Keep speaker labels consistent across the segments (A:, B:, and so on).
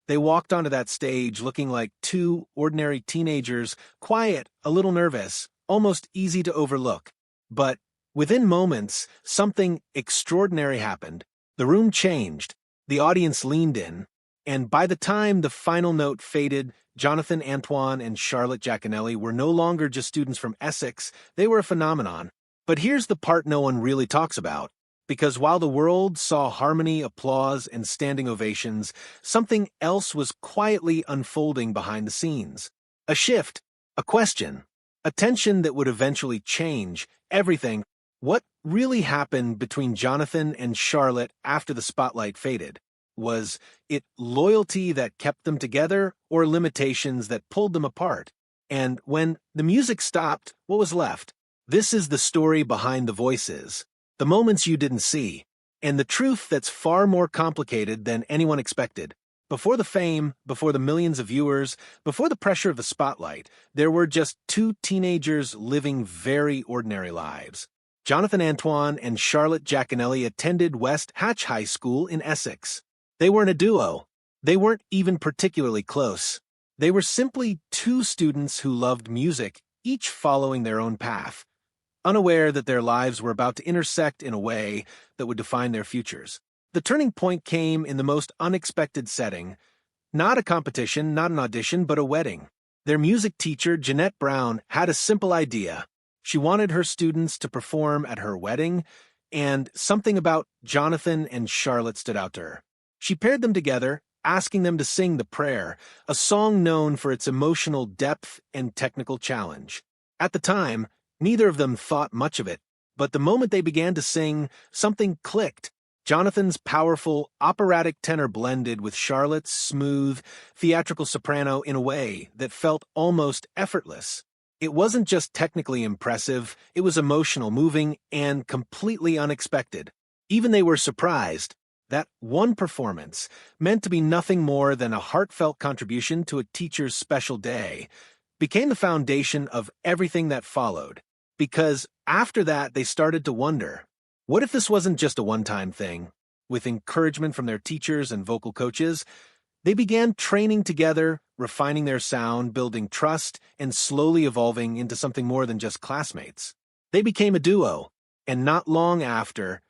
A: They walked onto that stage looking like two ordinary teenagers, quiet, a little nervous, almost easy to overlook. But within moments, something extraordinary happened. The room changed, the audience leaned in, and by the time the final note faded, Jonathan, Antoine, and Charlotte Jaconelli were no longer just students from Essex, they were a phenomenon. But here's the part no one really talks about. Because while the world saw harmony, applause, and standing ovations, something else was quietly unfolding behind the scenes. A shift, a question, a tension that would eventually change everything. What really happened between Jonathan and Charlotte after the spotlight faded? Was it loyalty that kept them together, or limitations that pulled them apart? And when the music stopped, what was left? This is the story behind the voices. The moments you didn't see, and the truth that's far more complicated than anyone expected. Before the fame, before the millions of viewers, before the pressure of the spotlight, there were just two teenagers living very ordinary lives. Jonathan Antoine and Charlotte Jaconelli attended West Hatch High School in Essex. They weren't a duo. They weren't even particularly close. They were simply two students who loved music, each following their own path, unaware that their lives were about to intersect in a way that would define their futures. The turning point came in the most unexpected setting. Not a competition, not an audition, but a wedding. Their music teacher, Jeanette Brown, had a simple idea. She wanted her students to perform at her wedding, and something about Jonathan and Charlotte stood out to her. She paired them together, asking them to sing The Prayer, a song known for its emotional depth and technical challenge. At the time, neither of them thought much of it, but the moment they began to sing, something clicked. Jonathan's powerful, operatic tenor blended with Charlotte's smooth, theatrical soprano in a way that felt almost effortless. It wasn't just technically impressive, it was emotional, moving, and completely unexpected. Even they were surprised. That one performance, meant to be nothing more than a heartfelt contribution to a teacher's special day, became the foundation of everything that followed. Because after that, they started to wonder, what if this wasn't just a one-time thing? With encouragement from their teachers and vocal coaches, they began training together, refining their sound, building trust, and slowly evolving into something more than just classmates. They became a duo, and not long after,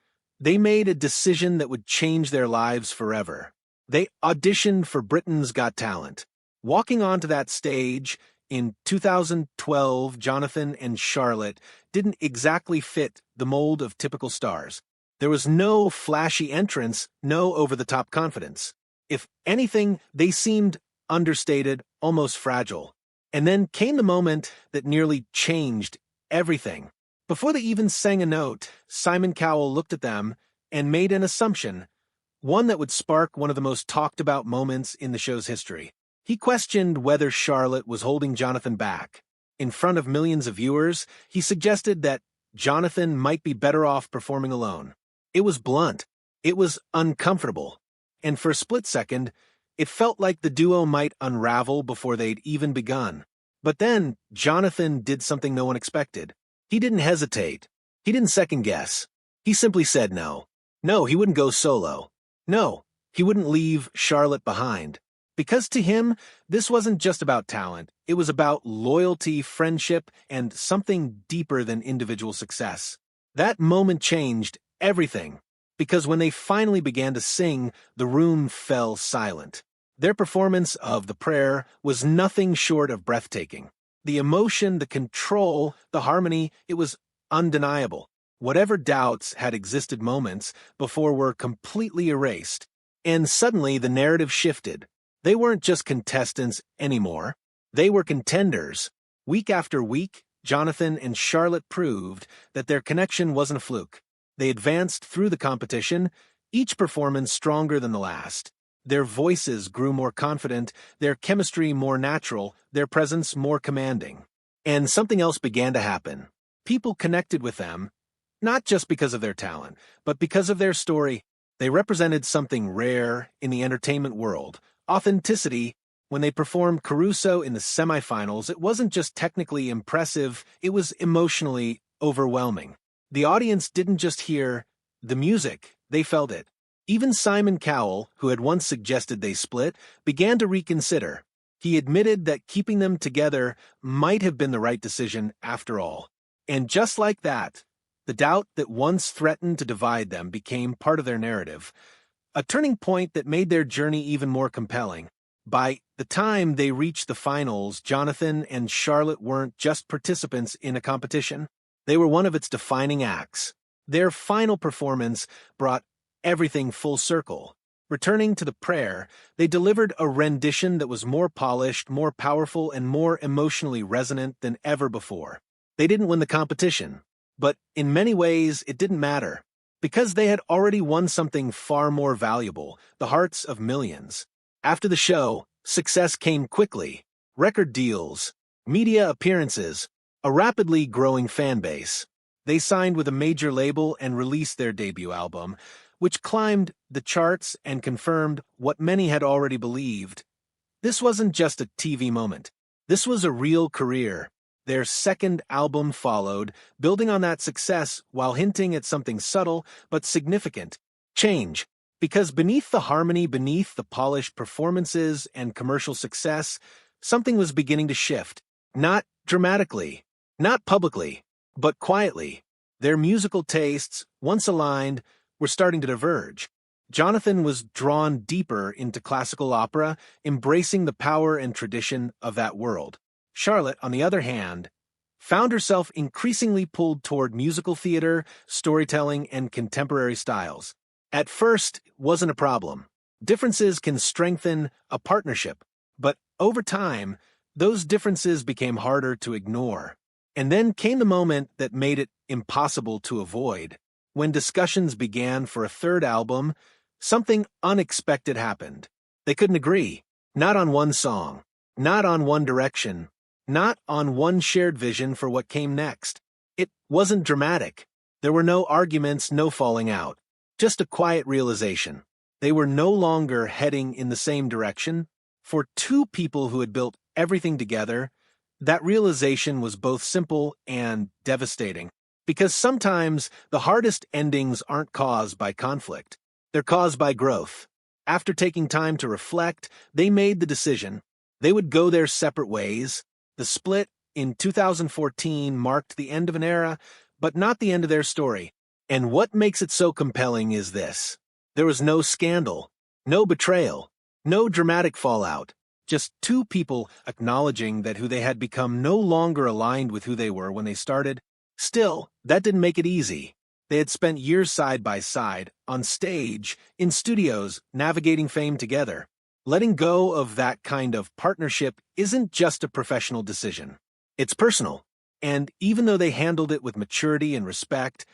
A: they made a decision that would change their lives forever. They auditioned for Britain's Got Talent. Walking onto that stage in 2012, Jonathan and Charlotte didn't exactly fit the mold of typical stars. There was no flashy entrance, no over-the-top confidence. If anything, they seemed understated, almost fragile. And then came the moment that nearly changed everything. Before they even sang a note, Simon Cowell looked at them and made an assumption, one that would spark one of the most talked-about moments in the show's history. He questioned whether Charlotte was holding Jonathan back. In front of millions of viewers, he suggested that Jonathan might be better off performing alone. It was blunt. It was uncomfortable. And for a split second, it felt like the duo might unravel before they'd even begun. But then, Jonathan did something no one expected. He didn't hesitate. He didn't second-guess. He simply said no. No, he wouldn't go solo. No, he wouldn't leave Charlotte behind. Because to him, this wasn't just about talent. It was about loyalty, friendship, and something deeper than individual success. That moment changed everything. Because when they finally began to sing, the room fell silent. Their performance of The Prayer was nothing short of breathtaking. The emotion, the control, the harmony, it was undeniable. Whatever doubts had existed moments before were completely erased. And suddenly the narrative shifted. They weren't just contestants anymore. They were contenders. Week after week, Jonathan and Charlotte proved that their connection wasn't a fluke. They advanced through the competition, each performance stronger than the last. Their voices grew more confident, their chemistry more natural, their presence more commanding. And something else began to happen. People connected with them, not just because of their talent, but because of their story. They represented something rare in the entertainment world. Authenticity. When they performed Caruso in the semifinals, it wasn't just technically impressive, it was emotionally overwhelming. The audience didn't just hear the music, they felt it. Even Simon Cowell, who had once suggested they split, began to reconsider. He admitted that keeping them together might have been the right decision after all. And just like that, the doubt that once threatened to divide them became part of their narrative, a turning point that made their journey even more compelling. By the time they reached the finals, Jonathan and Charlotte weren't just participants in a competition. They were one of its defining acts. Their final performance brought everything full circle. Returning to the prayer, they delivered a rendition that was more polished, more powerful, and more emotionally resonant than ever before. They didn't win the competition, but in many ways it didn't matter, because they had already won something far more valuable, the hearts of millions. After the show, success came quickly. Record deals, media appearances, a rapidly growing fan base. They signed with a major label and released their debut album, which climbed the charts and confirmed what many had already believed. This wasn't just a TV moment. This was a real career. Their second album followed, building on that success while hinting at something subtle but significant: change. Because beneath the harmony, beneath the polished performances and commercial success, something was beginning to shift. Not dramatically, not publicly, but quietly. Their musical tastes, once aligned, were starting to diverge. Jonathan was drawn deeper into classical opera, embracing the power and tradition of that world. Charlotte, on the other hand, found herself increasingly pulled toward musical theater, storytelling, and contemporary styles. At first, it wasn't a problem. Differences can strengthen a partnership, but over time, those differences became harder to ignore. And then came the moment that made it impossible to avoid. When discussions began for a third album, something unexpected happened. They couldn't agree. Not on one song, not on one direction, not on one shared vision for what came next. It wasn't dramatic. There were no arguments, no falling out. Just a quiet realization. They were no longer heading in the same direction. For two people who had built everything together, that realization was both simple and devastating. Because sometimes the hardest endings aren't caused by conflict. They're caused by growth. After taking time to reflect, they made the decision. They would go their separate ways. The split in 2014 marked the end of an era, but not the end of their story. And what makes it so compelling is this: there was no scandal, no betrayal, no dramatic fallout. Just two people acknowledging that who they had become no longer aligned with who they were when they started. Still, that didn't make it easy. They had spent years side by side, on stage, in studios, navigating fame together. Letting go of that kind of partnership isn't just a professional decision. It's personal. And even though they handled it with maturity and respect,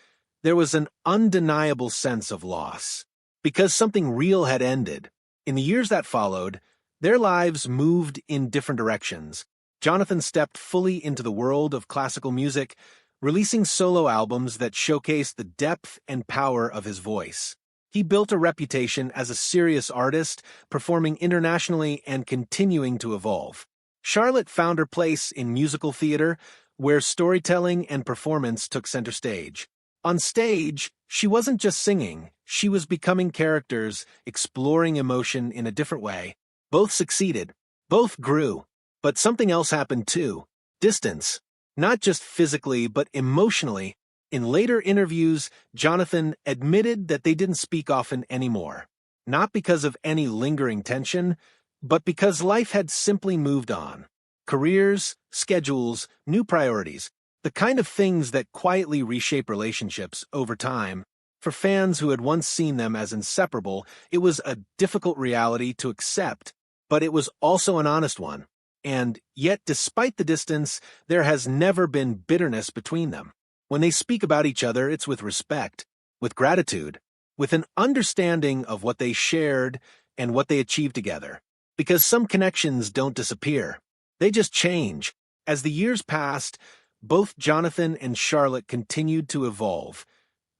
A: there was an undeniable sense of loss. Because something real had ended. In the years that followed, their lives moved in different directions. Jonathan stepped fully into the world of classical music, releasing solo albums that showcased the depth and power of his voice. He built a reputation as a serious artist, performing internationally and continuing to evolve. Charlotte found her place in musical theater, where storytelling and performance took center stage. On stage, she wasn't just singing, she was becoming characters, exploring emotion in a different way. Both succeeded. Both grew. But something else happened too: distance. Not just physically, but emotionally. In later interviews, Jonathan admitted that they didn't speak often anymore. Not because of any lingering tension, but because life had simply moved on. Careers, schedules, new priorities, the kind of things that quietly reshape relationships over time. For fans who had once seen them as inseparable, it was a difficult reality to accept, but it was also an honest one. And yet, despite the distance, there has never been bitterness between them. When they speak about each other, it's with respect, with gratitude, with an understanding of what they shared and what they achieved together. Because some connections don't disappear. They just change. As the years passed, both Jonathan and Charlotte continued to evolve,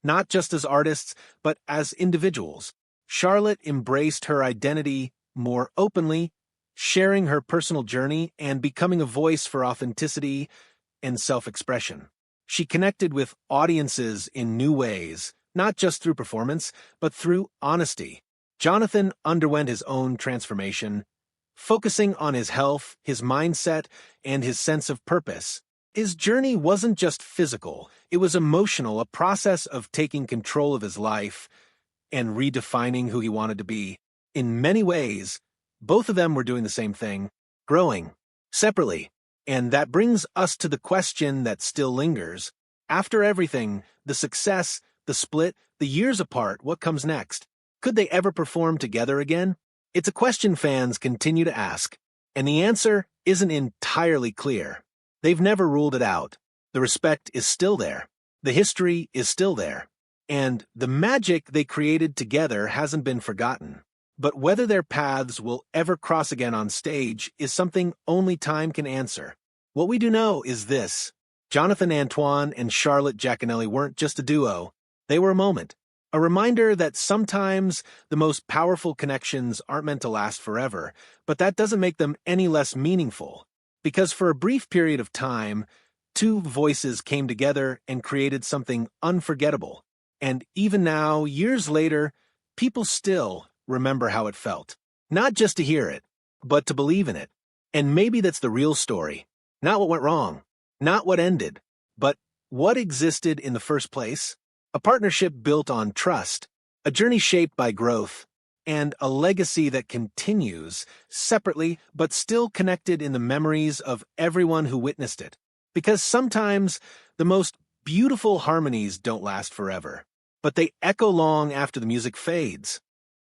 A: not just as artists, but as individuals. Charlotte embraced her identity more openly, sharing her personal journey and becoming a voice for authenticity and self-expression. She connected with audiences in new ways, not just through performance, but through honesty. Jonathan underwent his own transformation, focusing on his health, his mindset, and his sense of purpose. His journey wasn't just physical, it was emotional, a process of taking control of his life and redefining who he wanted to be. In many ways, both of them were doing the same thing, growing, separately. And that brings us to the question that still lingers. After everything, the success, the split, the years apart, what comes next? Could they ever perform together again? It's a question fans continue to ask, and the answer isn't entirely clear. They've never ruled it out. The respect is still there. The history is still there. And the magic they created together hasn't been forgotten. But whether their paths will ever cross again on stage is something only time can answer. What we do know is this. Jonathan Antoine and Charlotte Jaconelli weren't just a duo. They were a moment. A reminder that sometimes the most powerful connections aren't meant to last forever, but that doesn't make them any less meaningful. Because for a brief period of time, two voices came together and created something unforgettable. And even now, years later, people still remember how it felt. Not just to hear it, but to believe in it. And maybe that's the real story. Not what went wrong, not what ended, but what existed in the first place. A partnership built on trust, a journey shaped by growth, and a legacy that continues separately but still connected in the memories of everyone who witnessed it. Because sometimes the most beautiful harmonies don't last forever, but they echo long after the music fades.